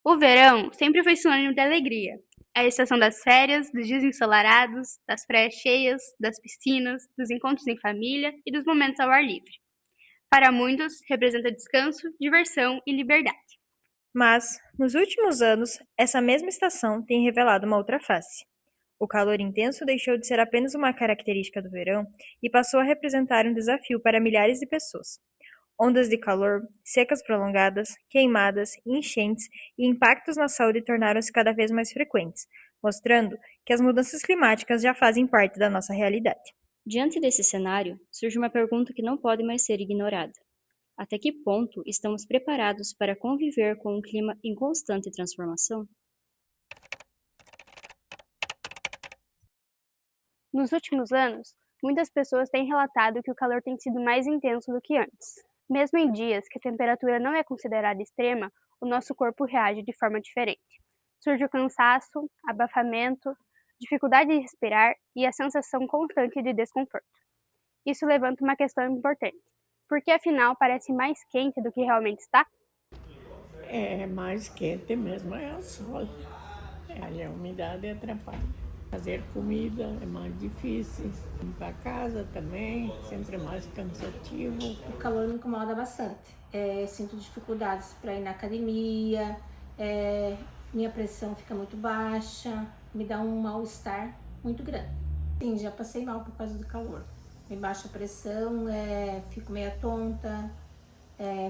O verão sempre foi sinônimo de alegria. É a estação das férias, dos dias ensolarados, das praias cheias, das piscinas, dos encontros em família e dos momentos ao ar livre. Para muitos, representa descanso, diversão e liberdade. Mas, nos últimos anos, essa mesma estação tem revelado uma outra face. O calor intenso deixou de ser apenas uma característica do verão e passou a representar um desafio para milhares de pessoas. Ondas de calor, secas prolongadas, queimadas, enchentes e impactos na saúde tornaram-se cada vez mais frequentes, mostrando que as mudanças climáticas já fazem parte da nossa realidade. Diante desse cenário, surge uma pergunta que não pode mais ser ignorada: até que ponto estamos preparados para conviver com um clima em constante transformação? Nos últimos anos, muitas pessoas têm relatado que o calor tem sido mais intenso do que antes. Mesmo em dias que a temperatura não é considerada extrema, o nosso corpo reage de forma diferente. Surge o cansaço, abafamento, dificuldade de respirar e a sensação constante de desconforto. Isso levanta uma questão importante. Por que afinal parece mais quente do que realmente está? É mais quente mesmo, é o sol. A umidade atrapalha. Fazer comida é mais difícil. Limpar a casa também, sempre é mais cansativo. O calor me incomoda bastante. Sinto dificuldades para ir na academia, minha pressão fica muito baixa, me dá um mal-estar muito grande. Sim, já passei mal por causa do calor. Me baixa a pressão, fico meio tonta,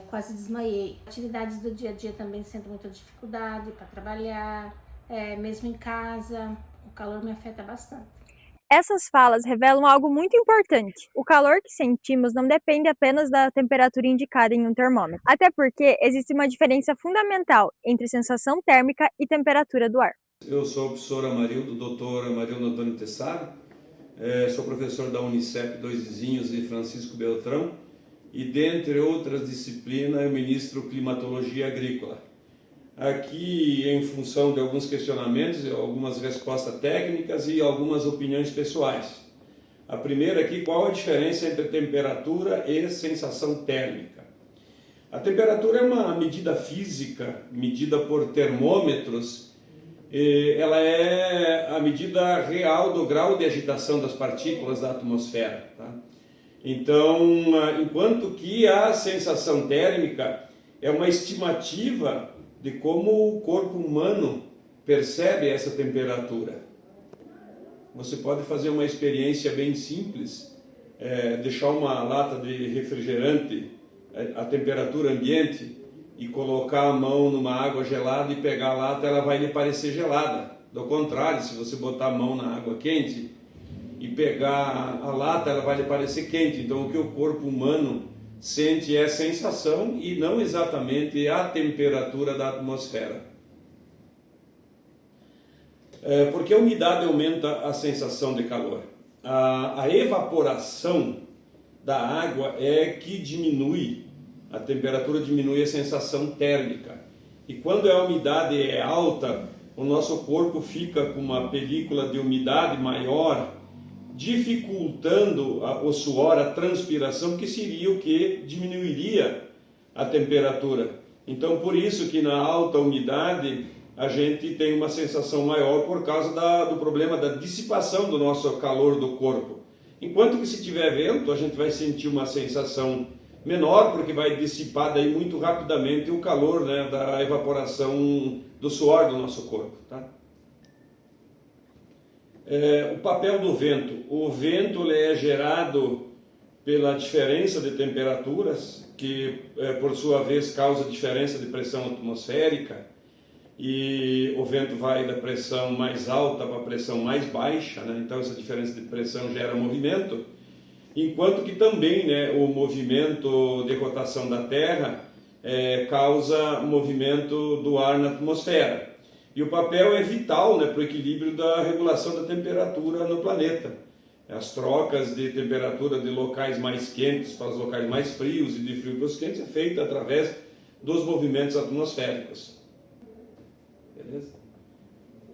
quase desmaiei. Atividades do dia a dia também sinto muita dificuldade para trabalhar, mesmo em casa, o calor me afeta bastante. Essas falas revelam algo muito importante. O calor que sentimos não depende apenas da temperatura indicada em um termômetro, até porque existe uma diferença fundamental entre sensação térmica e temperatura do ar. Eu sou o professor Amarildo, doutor Amarildo Antônio Tessaro, sou professor da Unicep Dois Vizinhos e Francisco Beltrão e, dentre outras disciplinas, eu ministro climatologia agrícola. Aqui, em função de alguns questionamentos, algumas respostas técnicas e algumas opiniões pessoais. A primeira aqui, qual a diferença entre temperatura e sensação térmica? A temperatura é uma medida física, medida por termômetros. Ela é a medida real do grau de agitação das partículas da atmosfera. Tá? Então, enquanto que a sensação térmica é uma estimativa de como o corpo humano percebe essa temperatura. Você pode fazer uma experiência bem simples, deixar uma lata de refrigerante à temperatura ambiente e colocar a mão numa água gelada e pegar a lata, ela vai lhe parecer gelada. Do contrário, se você botar a mão na água quente e pegar a lata, ela vai lhe parecer quente. Então, o que o corpo humano sente é a sensação e não exatamente a temperatura da atmosfera. Porque a umidade aumenta a sensação de calor. A evaporação da água é que diminui, a temperatura diminui a sensação térmica. E quando a umidade é alta, o nosso corpo fica com uma película de umidade maior, dificultando o suor, a transpiração, que seria o que diminuiria a temperatura. Então, por isso que na alta umidade a gente tem uma sensação maior por causa do problema da dissipação do nosso calor do corpo. Enquanto que se tiver vento, a gente vai sentir uma sensação menor, porque vai dissipar daí muito rapidamente o calor, né, da evaporação do suor do nosso corpo. Tá? O papel do vento. O vento é gerado pela diferença de temperaturas, que por sua vez causa diferença de pressão atmosférica, e o vento vai da pressão mais alta para a pressão mais baixa, né? Então essa diferença de pressão gera movimento, enquanto que também, né, o movimento de rotação da Terra causa movimento do ar na atmosfera. E o papel é vital, né, para o equilíbrio da regulação da temperatura no planeta. As trocas de temperatura de locais mais quentes para os locais mais frios e de frio para os quentes é feita através dos movimentos atmosféricos. Beleza?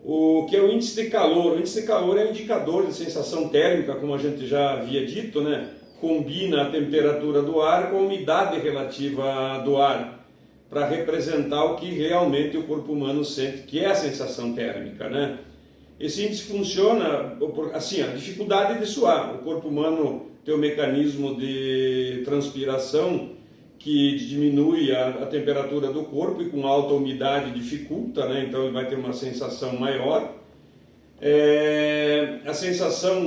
O que é o índice de calor? O índice de calor é um indicador de sensação térmica, como a gente já havia dito, né? Combina a temperatura do ar com a umidade relativa do ar. para representar o que realmente o corpo humano sente, que é a sensação térmica, né? Esse índice funciona assim, a dificuldade de suar. O corpo humano tem um mecanismo de transpiração que diminui a temperatura do corpo e com alta umidade dificulta, né? Então ele vai ter uma sensação maior. A sensação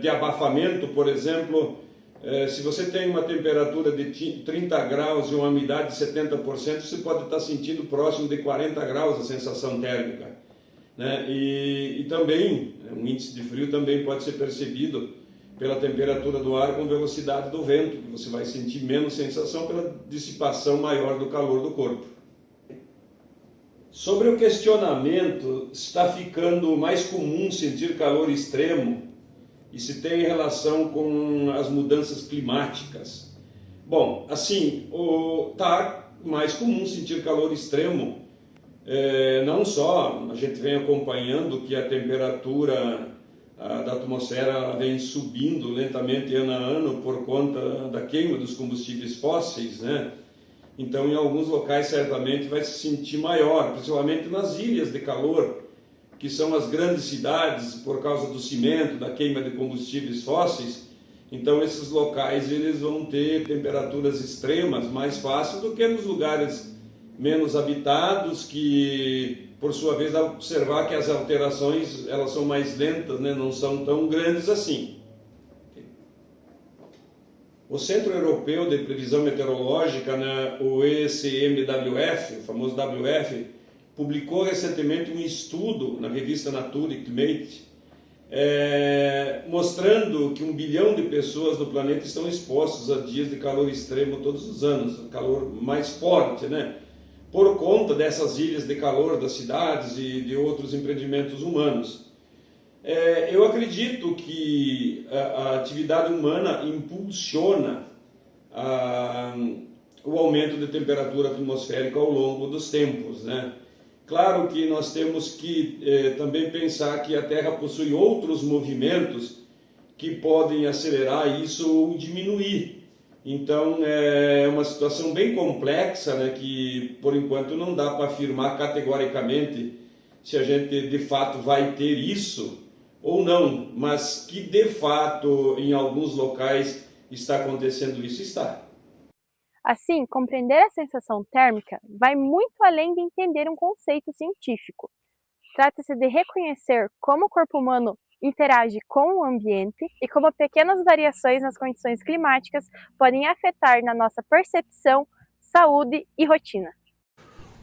de abafamento, por exemplo, se você tem uma temperatura de 30 graus e uma umidade de 70%, você pode estar sentindo próximo de 40 graus a sensação térmica, né? E também, um índice de frio também pode ser percebido pela temperatura do ar com velocidade do vento, que você vai sentir menos sensação pela dissipação maior do calor do corpo. Sobre o questionamento, está ficando mais comum sentir calor extremo e se tem relação com as mudanças climáticas. Bom, assim, está mais comum sentir calor extremo, não só a gente vem acompanhando que a temperatura da atmosfera vem subindo lentamente ano a ano por conta da queima dos combustíveis fósseis, né? Então, em alguns locais, certamente vai se sentir maior, principalmente nas ilhas de calor, que são as grandes cidades, por causa do cimento, da queima de combustíveis fósseis. Então, esses locais eles vão ter temperaturas extremas mais fácil do que nos lugares menos habitados, que, por sua vez, dá para observar que as alterações elas são mais lentas, né? Não são tão grandes assim. O Centro Europeu de Previsão Meteorológica, né, o ECMWF, o famoso WF, publicou recentemente um estudo na revista Nature Climate, mostrando que 1 bilhão de pessoas no planeta estão expostos a dias de calor extremo todos os anos, calor mais forte, né, por conta dessas ilhas de calor das cidades e de outros empreendimentos humanos. Eu acredito que a atividade humana impulsiona o aumento de temperatura atmosférica ao longo dos tempos, né? Claro que nós temos que também pensar que a Terra possui outros movimentos que podem acelerar isso ou diminuir. Então é uma situação bem complexa, né, que por enquanto não dá para afirmar categoricamente se a gente de fato vai ter isso ou não, mas que de fato em alguns locais está acontecendo isso, está. Assim, compreender a sensação térmica vai muito além de entender um conceito científico. Trata-se de reconhecer como o corpo humano interage com o ambiente e como pequenas variações nas condições climáticas podem afetar na nossa percepção, saúde e rotina.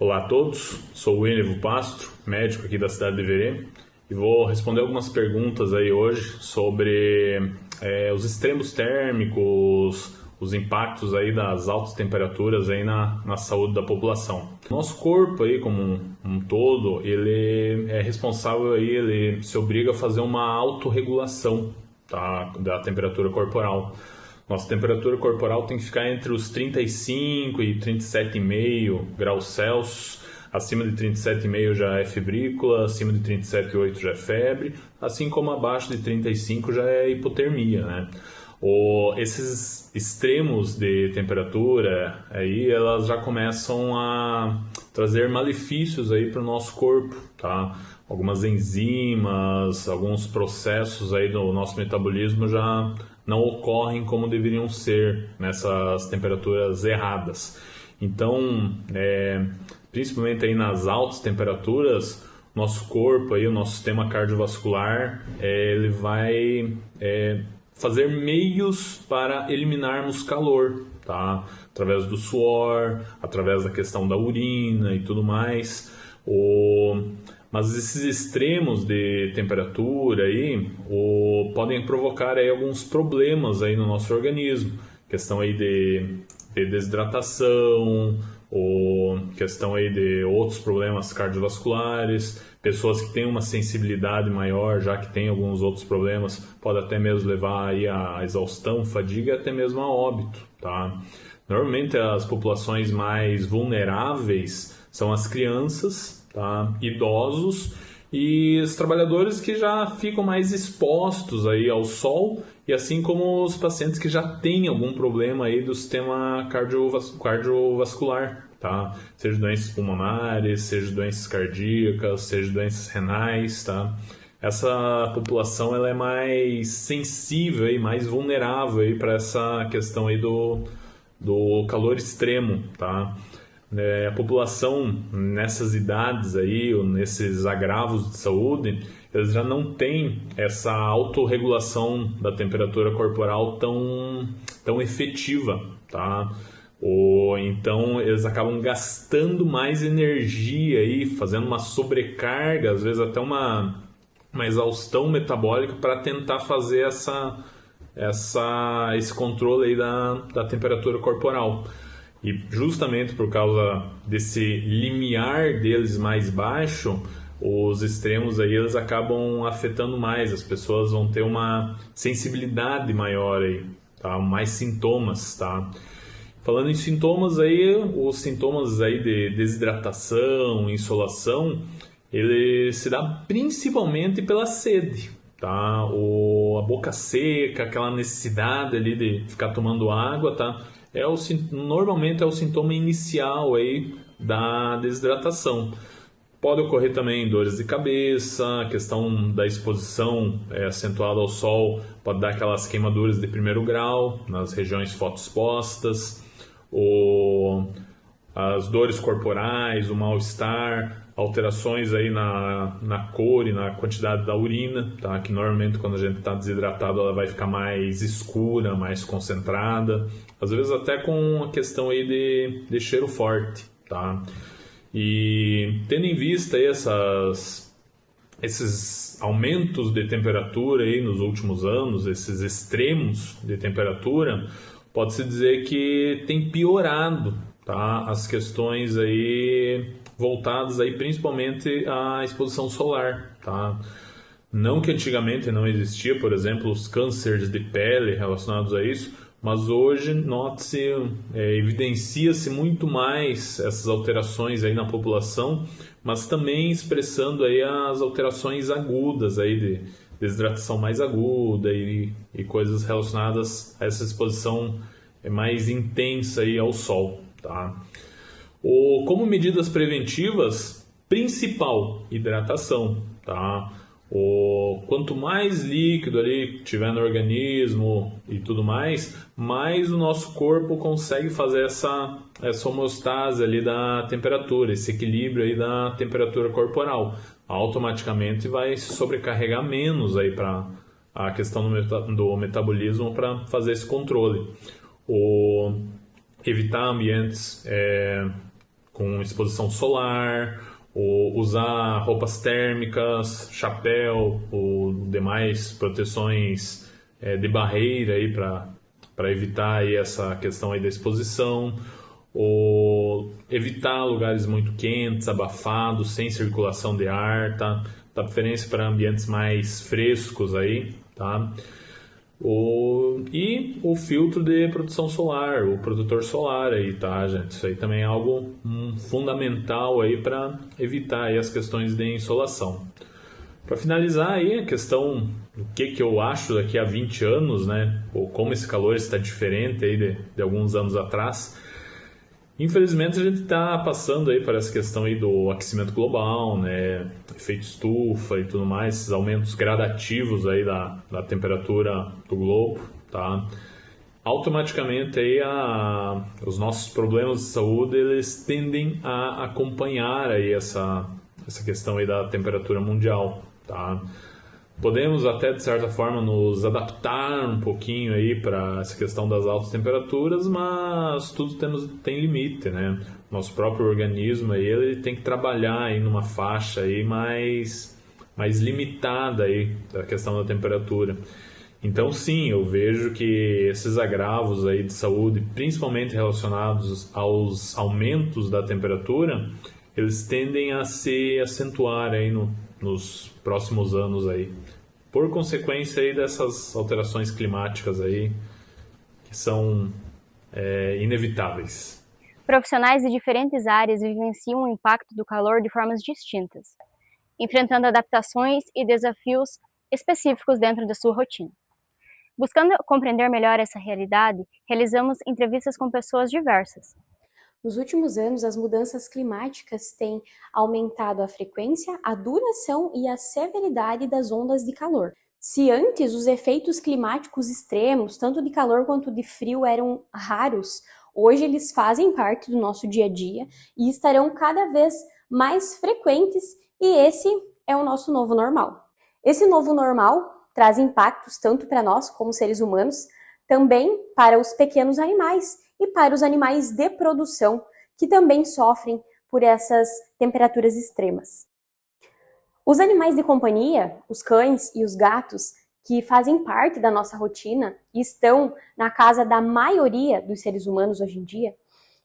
Olá a todos, sou o Enevo Pastro, médico aqui da cidade de Verê, e vou responder algumas perguntas aí hoje sobre os extremos térmicos, os impactos aí das altas temperaturas aí na saúde da população. Nosso corpo aí como um todo, ele é responsável aí, ele se obriga a fazer uma autorregulação, tá, da temperatura corporal. Nossa temperatura corporal tem que ficar entre os 35 e 37,5 graus Celsius. Acima de 37,5 já é febrícula, acima de 37,8 já é febre, assim como abaixo de 35 já é hipotermia, né? Esses extremos de temperatura aí, elas já começam a trazer malefícios aí para o nosso corpo, tá? Algumas enzimas, alguns processos aí do nosso metabolismo já não ocorrem como deveriam ser nessas temperaturas erradas. Então, principalmente aí nas altas temperaturas, nosso corpo aí, o nosso sistema cardiovascular, ele vai fazer meios para eliminarmos calor, tá? Através do suor, através da questão da urina e tudo mais. Mas esses extremos de temperatura aí, podem provocar aí alguns problemas aí no nosso organismo. Questão aí de desidratação, questão aí de outros problemas cardiovasculares, pessoas que têm uma sensibilidade maior, já que tem alguns outros problemas, pode até mesmo levar aí a exaustão, fadiga e até mesmo a óbito, tá? Normalmente as populações mais vulneráveis são as crianças, tá? Idosos e os trabalhadores que já ficam mais expostos aí ao sol, e assim como os pacientes que já têm algum problema aí do sistema cardiovascular, tá? Seja doenças pulmonares, seja doenças cardíacas, seja doenças renais, tá? Essa população ela é mais sensível e mais vulnerável para essa questão aí do calor extremo, tá? A população nessas idades aí, ou nesses agravos de saúde, eles já não têm essa autorregulação da temperatura corporal tão efetiva, tá? Ou então eles acabam gastando mais energia aí, fazendo uma sobrecarga, às vezes até uma exaustão metabólica para tentar fazer esse controle aí da temperatura corporal. E justamente por causa desse limiar deles mais baixo, os extremos aí eles acabam afetando mais, as pessoas vão ter uma sensibilidade maior aí, tá? Mais sintomas, tá? Falando em sintomas aí, os sintomas aí de desidratação, insolação, ele se dá principalmente pela sede, tá? A boca seca, aquela necessidade ali de ficar tomando água, tá? Normalmente é o sintoma inicial aí da desidratação. Pode ocorrer também dores de cabeça, a questão da exposição acentuada ao sol pode dar aquelas queimaduras de primeiro grau nas regiões fotoexpostas, as dores corporais, o mal-estar, alterações aí na cor e na quantidade da urina, tá? Que normalmente quando a gente está desidratado ela vai ficar mais escura, mais concentrada, às vezes até com a questão aí de cheiro forte, tá? E tendo em vista aí esses aumentos de temperatura aí nos últimos anos, esses extremos de temperatura, pode-se dizer que tem piorado, tá? As questões aí voltadas aí principalmente à exposição solar, tá? Não que antigamente não existia, por exemplo, os cânceres de pele relacionados a isso, mas hoje note-se, evidencia-se muito mais essas alterações aí na população, mas também expressando aí as alterações agudas aí de desidratação mais aguda e coisas relacionadas a essa exposição mais intensa aí ao sol, tá? Como medidas preventivas, principal, hidratação, tá? Quanto mais líquido ali tiver no organismo e tudo mais o nosso corpo consegue fazer essa homeostase ali da temperatura, esse equilíbrio aí da temperatura corporal. Automaticamente vai se sobrecarregar menos aí para a questão do metabolismo para fazer esse controle. Evitar ambientes com exposição solar, usar roupas térmicas, chapéu, demais proteções de barreira aí para evitar aí essa questão aí da exposição, evitar lugares muito quentes, abafados, sem circulação de ar, tá? Dá preferência para ambientes mais frescos aí, tá? E o filtro de proteção solar, o protetor solar aí, tá, gente? Isso aí também é algo fundamental aí para evitar aí as questões de insolação. Para finalizar aí a questão do que eu acho daqui a 20 anos, né? Ou como esse calor está diferente aí de alguns anos atrás. Infelizmente a gente está passando aí por essa questão aí do aquecimento global, né, efeito estufa e tudo mais, esses aumentos gradativos aí da temperatura do globo, tá? Automaticamente aí os nossos problemas de saúde eles tendem a acompanhar aí essa questão aí da temperatura mundial, tá? Podemos até, de certa forma, nos adaptar um pouquinho aí para essa questão das altas temperaturas, mas tudo tem limite, né? Nosso próprio organismo aí, ele tem que trabalhar aí numa faixa aí mais limitada aí da questão da temperatura. Então, sim, eu vejo que esses agravos aí de saúde, principalmente relacionados aos aumentos da temperatura, eles tendem a se acentuar aí nos próximos anos aí, por consequência aí dessas alterações climáticas aí que são inevitáveis. Profissionais de diferentes áreas vivenciam o impacto do calor de formas distintas, enfrentando adaptações e desafios específicos dentro da sua rotina. Buscando compreender melhor essa realidade, realizamos entrevistas com pessoas diversas. Nos últimos anos, as mudanças climáticas têm aumentado a frequência, a duração e a severidade das ondas de calor. Se antes os efeitos climáticos extremos, tanto de calor quanto de frio, eram raros, hoje eles fazem parte do nosso dia a dia e estarão cada vez mais frequentes, e esse é o nosso novo normal. Esse novo normal traz impactos tanto para nós como seres humanos, também para os pequenos animais e para os animais de produção, que também sofrem por essas temperaturas extremas. Os animais de companhia, os cães e os gatos, que fazem parte da nossa rotina e estão na casa da maioria dos seres humanos hoje em dia,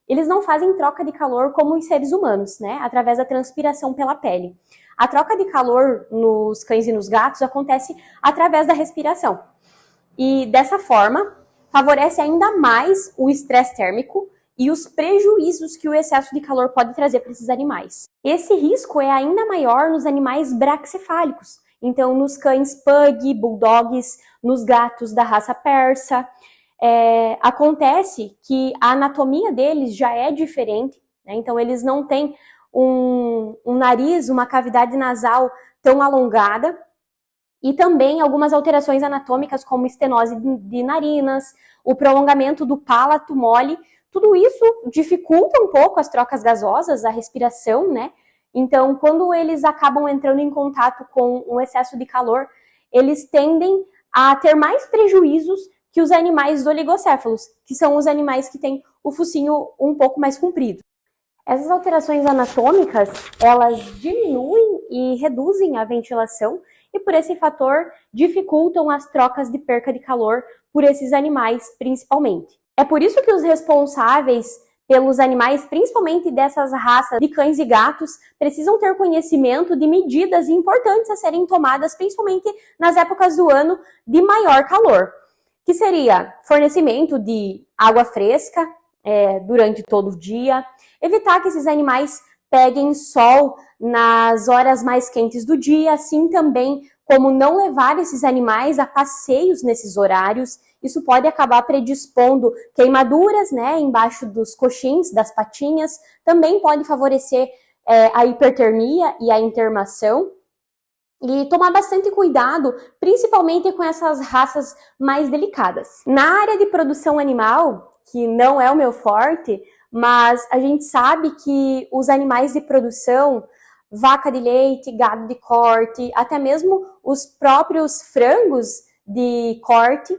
eles não fazem troca de calor como os seres humanos, né? Através da transpiração pela pele. A troca de calor nos cães e nos gatos acontece através da respiração. E dessa forma, favorece ainda mais o estresse térmico e os prejuízos que o excesso de calor pode trazer para esses animais. Esse risco é ainda maior nos animais braquicefálicos, então nos cães pug, bulldogs, nos gatos da raça persa. Acontece que a anatomia deles já é diferente, né? Então eles não têm um nariz, uma cavidade nasal tão alongada, e também algumas alterações anatômicas como estenose de narinas, o prolongamento do palato mole. Tudo isso dificulta um pouco as trocas gasosas, a respiração, né? Então, quando eles acabam entrando em contato com um excesso de calor, eles tendem a ter mais prejuízos que os animais oligocéfalos, que são os animais que têm o focinho um pouco mais comprido. Essas alterações anatômicas, elas diminuem e reduzem a ventilação e, por esse fator, dificultam as trocas de perca de calor por esses animais, principalmente. É por isso que os responsáveis pelos animais, principalmente dessas raças de cães e gatos, precisam ter conhecimento de medidas importantes a serem tomadas, principalmente nas épocas do ano de maior calor, que seria fornecimento de água fresca durante todo o dia, evitar que esses animais peguem sol nas horas mais quentes do dia, assim também como não levar esses animais a passeios nesses horários. Isso pode acabar predispondo queimaduras, né, embaixo dos coxins, das patinhas. Também pode favorecer a hipertermia e a internação. E tomar bastante cuidado, principalmente com essas raças mais delicadas. Na área de produção animal, que não é o meu forte, mas a gente sabe que os animais de produção, vaca de leite, gado de corte, até mesmo os próprios frangos de corte,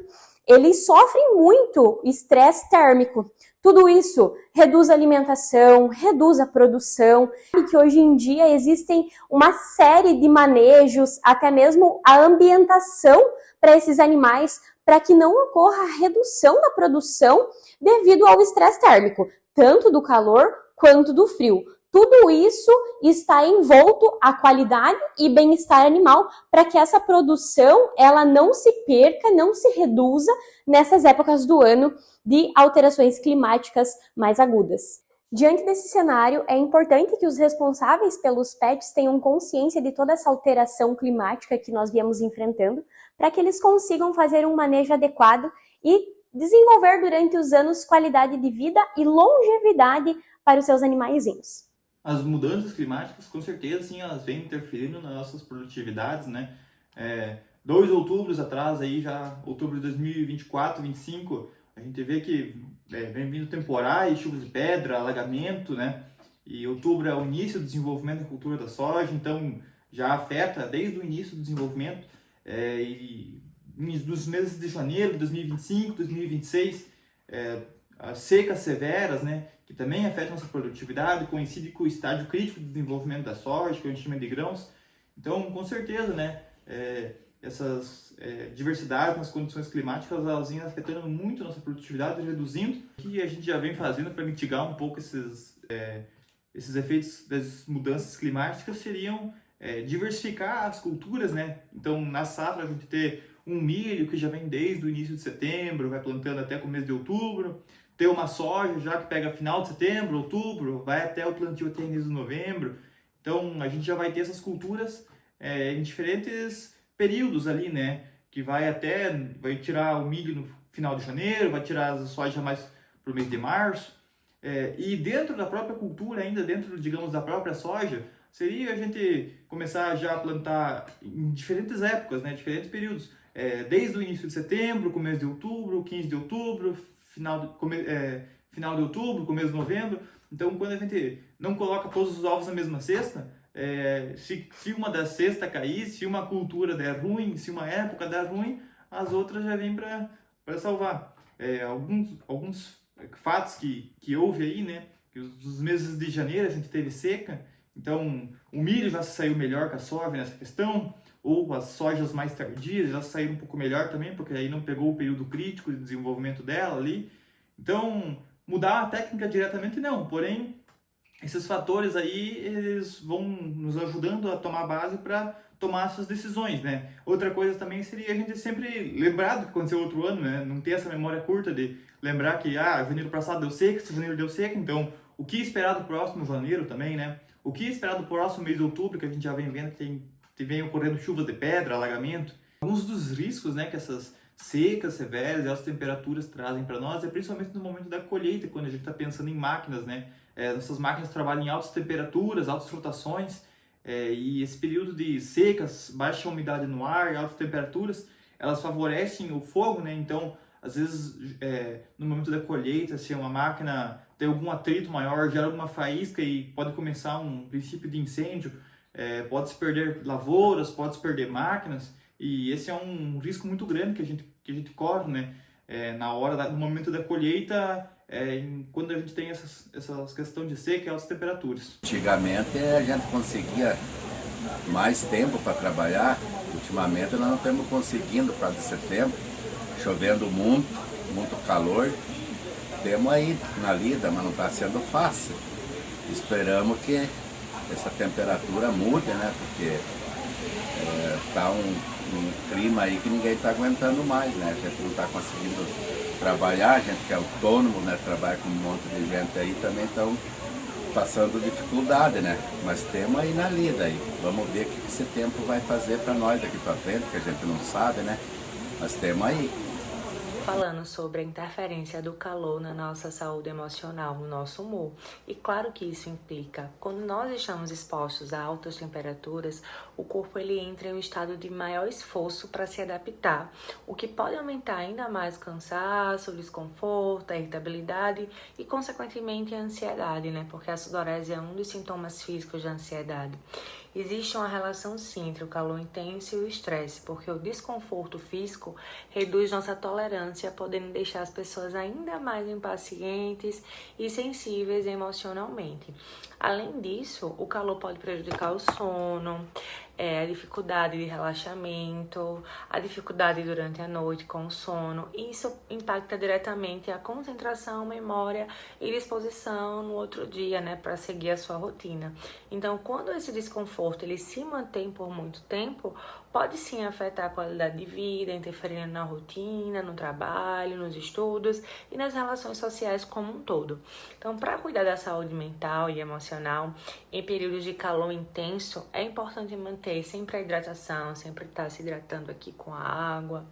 eles sofrem muito estresse térmico. Tudo isso reduz a alimentação, reduz a produção, e que hoje em dia existem uma série de manejos, até mesmo a ambientação para esses animais, para que não ocorra a redução da produção devido ao estresse térmico, tanto do calor quanto do frio. Tudo isso está envolto a qualidade e bem-estar animal para que essa produção ela não se perca, não se reduza nessas épocas do ano de alterações climáticas mais agudas. Diante desse cenário, é importante que os responsáveis pelos pets tenham consciência de toda essa alteração climática que nós viemos enfrentando, para que eles consigam fazer um manejo adequado e desenvolver durante os anos qualidade de vida e longevidade para os seus animaizinhos. As mudanças climáticas, com certeza, sim, elas vêm interferindo nas nossas produtividades, né? 2 outubros atrás, aí já, outubro de 2024, 2025, a gente vê que vem vindo temporais, chuvas de pedra, alagamento, né? E outubro é o início do desenvolvimento da cultura da soja, então já afeta desde o início do desenvolvimento, e dos meses de janeiro, 2025, 2026, as secas severas, né, que também afetam nossa produtividade, coincide com o estágio crítico do desenvolvimento da soja, que é o enchimento de grãos. Então, com certeza, né, essas diversidades nas condições climáticas, elas vêm afetando muito a nossa produtividade, reduzindo. O que a gente já vem fazendo para mitigar um pouco esses efeitos das mudanças climáticas seriam diversificar as culturas, né? Então, na safra, a gente ter um milho que já vem desde o início de setembro, vai plantando até começo de outubro, ter uma soja já que pega final de setembro, outubro, vai até o plantio até início de novembro. Então, a gente já vai ter essas culturas em diferentes períodos ali, né? Que vai tirar o milho no final de janeiro, vai tirar a soja mais para o mês de março. E dentro da própria cultura, ainda dentro, digamos, da própria soja, seria a gente começar já a plantar em diferentes épocas, né, diferentes períodos, desde o início de setembro, começo de outubro, 15 de outubro, final de outubro, começo de novembro. Então, quando a gente não coloca todos os ovos na mesma cesta, se uma das cestas cair, se uma cultura der ruim, se uma época der ruim, as outras já vêm para salvar. Alguns fatos que houve aí, né? Que os meses de janeiro a gente teve seca, então o milho já saiu melhor que a soja nessa questão, ou as sojas mais tardias já saíram um pouco melhor também, porque aí não pegou o período crítico de desenvolvimento dela ali. Então, mudar a técnica diretamente não, porém, esses fatores aí, eles vão nos ajudando a tomar base para tomar essas decisões, né? Outra coisa também seria a gente sempre lembrar do que aconteceu outro ano, né? Não ter essa memória curta de lembrar que, janeiro passado deu seca, esse janeiro deu seca, então, o que esperar do próximo janeiro também, né? O que esperar do próximo mês de outubro, que a gente já vem vendo que vem ocorrendo chuvas de pedra, alagamento. Alguns dos riscos, né, que essas secas severas e altas temperaturas trazem para nós é principalmente no momento da colheita, quando a gente está pensando em máquinas, né? Nossas máquinas trabalham em altas temperaturas, altas rotações, e esse período de secas, baixa umidade no ar e altas temperaturas, elas favorecem o fogo, né? Então, às vezes, no momento da colheita, se uma máquina tem algum atrito maior, gera alguma faísca e pode começar um princípio de incêndio, pode-se perder lavouras, pode-se perder máquinas, e esse é um risco muito grande que a gente corre, né? No momento da colheita, quando a gente tem essas questões de seca e altas temperaturas. Antigamente a gente conseguia mais tempo para trabalhar, ultimamente nós não estamos conseguindo por causa de setembro, chovendo muito calor, temos aí na lida, mas não está sendo fácil. Esperamos que essa temperatura mude, né? Porque está um clima aí que ninguém está aguentando mais, né? A gente não está conseguindo trabalhar, a gente que é autônomo, né? Trabalha com um monte de gente aí, também estão passando dificuldade, né? Mas temos aí na lida aí. Vamos ver o que esse tempo vai fazer para nós daqui para frente, que a gente não sabe, né? Mas temos aí. Falando sobre a interferência do calor na nossa saúde emocional, no nosso humor. E claro que isso implica, quando nós estamos expostos a altas temperaturas, o corpo ele entra em um estado de maior esforço para se adaptar, o que pode aumentar ainda mais o cansaço, o desconforto, a irritabilidade e, consequentemente, a ansiedade, né? Porque a sudorese é um dos sintomas físicos da ansiedade. Existe uma relação sim entre o calor intenso e o estresse, porque o desconforto físico reduz nossa tolerância, podendo deixar as pessoas ainda mais impacientes e sensíveis emocionalmente. Além disso, o calor pode prejudicar o sono, a dificuldade de relaxamento, a dificuldade durante a noite com o sono. Isso impacta diretamente a concentração, memória e disposição no outro dia, né, para seguir a sua rotina. Então, quando esse desconforto ele se mantém por muito tempo, pode sim afetar a qualidade de vida, interferindo na rotina, no trabalho, nos estudos e nas relações sociais como um todo. Então, para cuidar da saúde mental e emocional, em períodos de calor intenso, é importante manter sempre a hidratação, sempre estar se hidratando aqui com a água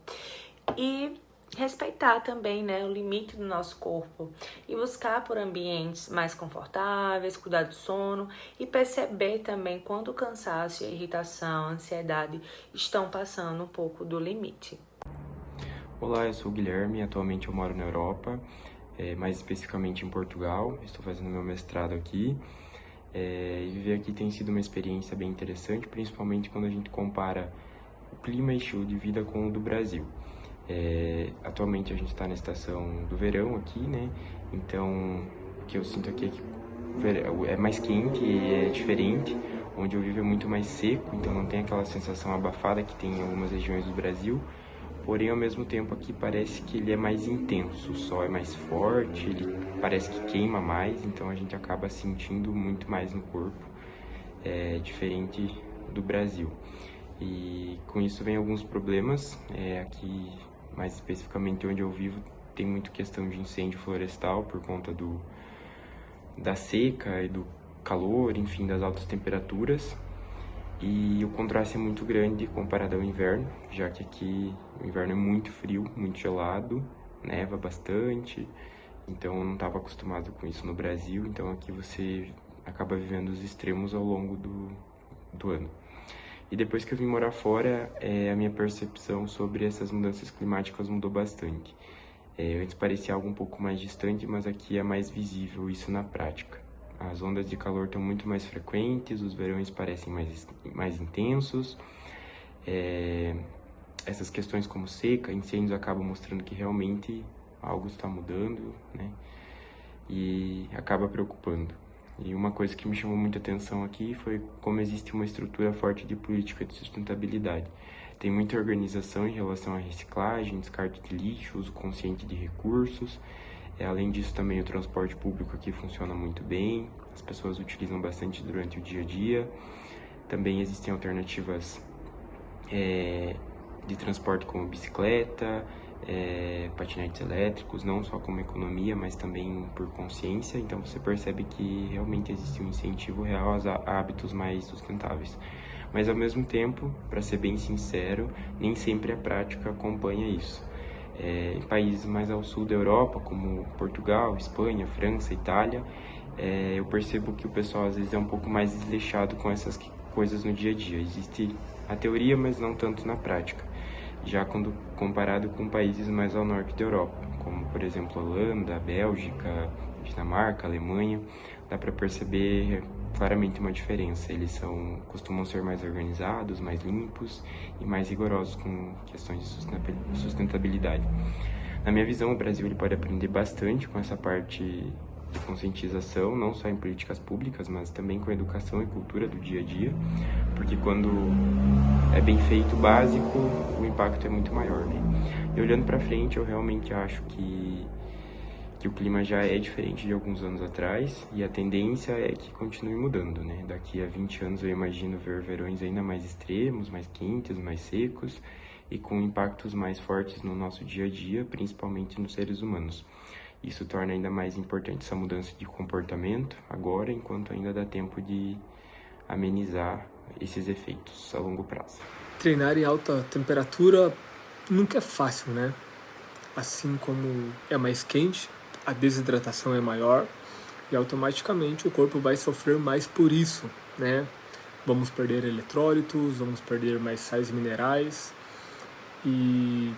e respeitar também, né, o limite do nosso corpo e buscar por ambientes mais confortáveis, cuidar do sono e perceber também quando o cansaço, a irritação, a ansiedade estão passando um pouco do limite. Olá, eu sou o Guilherme, atualmente eu moro na Europa, mais especificamente em Portugal, estou fazendo meu mestrado aqui. E viver aqui tem sido uma experiência bem interessante, principalmente quando a gente compara o clima e estilo de vida com o do Brasil. Atualmente a gente está na estação do verão aqui, né? Então o que eu sinto aqui é que o verão é mais quente e é diferente. Onde eu vivo é muito mais seco, então não tem aquela sensação abafada que tem em algumas regiões do Brasil. Porém, ao mesmo tempo aqui parece que ele é mais intenso, o sol é mais forte, ele parece que queima mais, então a gente acaba sentindo muito mais no corpo, diferente do Brasil. E com isso vem alguns problemas, aqui mais especificamente onde eu vivo tem muito questão de incêndio florestal por conta da seca e do calor, enfim, das altas temperaturas. E o contraste é muito grande comparado ao inverno, já que aqui o inverno é muito frio, muito gelado, neva bastante Então eu não estava acostumado com isso no Brasil, então aqui você acaba vivendo os extremos ao longo do ano. E depois que eu vim morar fora, a minha percepção sobre essas mudanças climáticas mudou bastante. Antes parecia algo um pouco mais distante, mas aqui é mais visível isso na prática. As ondas de calor estão muito mais frequentes, os verões parecem mais intensos. Essas questões como seca, incêndios acabam mostrando que realmente algo está mudando, né? E acaba preocupando. E uma coisa que me chamou muita atenção aqui foi como existe uma estrutura forte de política de sustentabilidade. Tem muita organização em relação à reciclagem, descarte de lixo, uso consciente de recursos. Além disso, também o transporte público aqui funciona muito bem, as pessoas utilizam bastante durante o dia a dia. Também existem alternativas de transporte como bicicleta, patinetes elétricos, não só como economia, mas também por consciência. Então você percebe que realmente existe um incentivo real a hábitos mais sustentáveis. Mas ao mesmo tempo, para ser bem sincero, nem sempre a prática acompanha isso. Em países mais ao sul da Europa, como Portugal, Espanha, França, Itália, eu percebo que o pessoal às vezes é um pouco mais desleixado com essas coisas no dia a dia. Existe a teoria, mas não tanto na prática. Já quando comparado com países mais ao norte da Europa, como por exemplo Holanda, Bélgica, Dinamarca, Alemanha, dá para perceber claramente uma diferença. Eles costumam ser mais organizados, mais limpos e mais rigorosos com questões de sustentabilidade. Na minha visão, o Brasil ele pode aprender bastante com essa parte de conscientização, não só em políticas públicas, mas também com a educação e cultura do dia a dia, porque quando é bem feito, básico, o impacto é muito maior, né? E olhando para frente, eu realmente acho que o clima já é diferente de alguns anos atrás e a tendência é que continue mudando, né? Daqui a 20 anos eu imagino ver verões ainda mais extremos, mais quentes, mais secos e com impactos mais fortes no nosso dia a dia, principalmente nos seres humanos. Isso torna ainda mais importante essa mudança de comportamento agora, enquanto ainda dá tempo de amenizar esses efeitos a longo prazo. Treinar em alta temperatura nunca é fácil, né? Assim como é mais quente, a desidratação é maior e automaticamente o corpo vai sofrer mais por isso, né? Vamos perder eletrólitos, vamos perder mais sais minerais e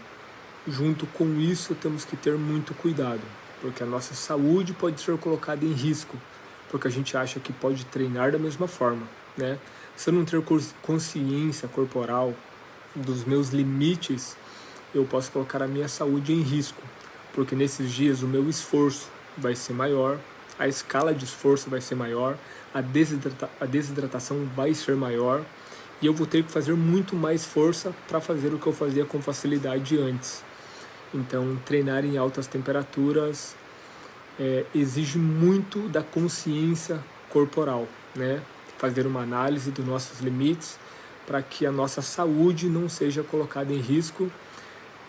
junto com isso temos que ter muito cuidado, porque a nossa saúde pode ser colocada em risco, porque a gente acha que pode treinar da mesma forma, né? Se eu não ter consciência corporal dos meus limites, eu posso colocar a minha saúde em risco, porque nesses dias o meu esforço vai ser maior, a escala de esforço vai ser maior, a desidratação vai ser maior e eu vou ter que fazer muito mais força para fazer o que eu fazia com facilidade antes. Então, treinar em altas temperaturas exige muito da consciência corporal, né? Fazer uma análise dos nossos limites para que a nossa saúde não seja colocada em risco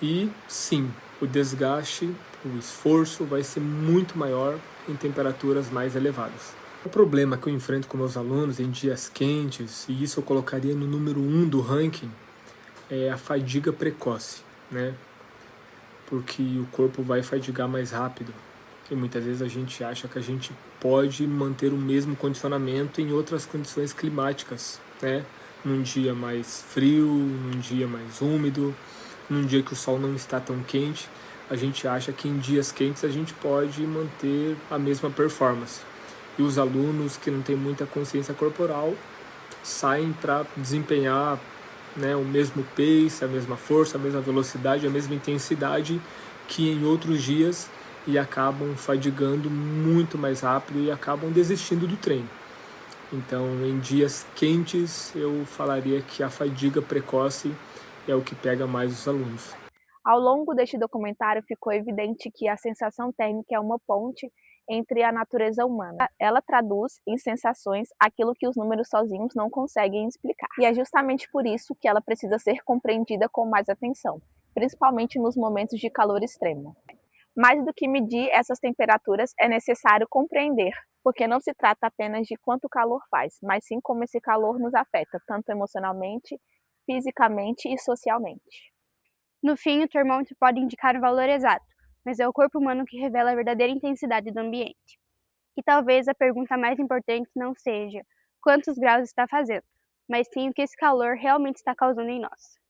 e, sim, o desgaste, o esforço vai ser muito maior em temperaturas mais elevadas. O problema que eu enfrento com meus alunos em dias quentes, e isso eu colocaria no número 1 do ranking, é a fadiga precoce, né? Porque o corpo vai fadigar mais rápido. E muitas vezes a gente acha que a gente pode manter o mesmo condicionamento em outras condições climáticas, né? Num dia mais frio, num dia mais úmido, num dia que o sol não está tão quente, a gente acha que em dias quentes a gente pode manter a mesma performance. E os alunos que não têm muita consciência corporal saem para desempenhar, né, o mesmo pace, a mesma força, a mesma velocidade, a mesma intensidade que em outros dias e acabam fadigando muito mais rápido e acabam desistindo do treino. Então, em dias quentes, eu falaria que a fadiga precoce é o que pega mais os alunos. Ao longo deste documentário ficou evidente que a sensação térmica é uma ponte entre a natureza humana. Ela traduz em sensações aquilo que os números sozinhos não conseguem explicar. E é justamente por isso que ela precisa ser compreendida com mais atenção, principalmente nos momentos de calor extremo. Mais do que medir essas temperaturas, é necessário compreender, porque não se trata apenas de quanto calor faz, mas sim como esse calor nos afeta, tanto emocionalmente, fisicamente e socialmente. No fim, o termômetro pode indicar um valor exato, mas é o corpo humano que revela a verdadeira intensidade do ambiente. E talvez a pergunta mais importante não seja quantos graus está fazendo, mas sim o que esse calor realmente está causando em nós.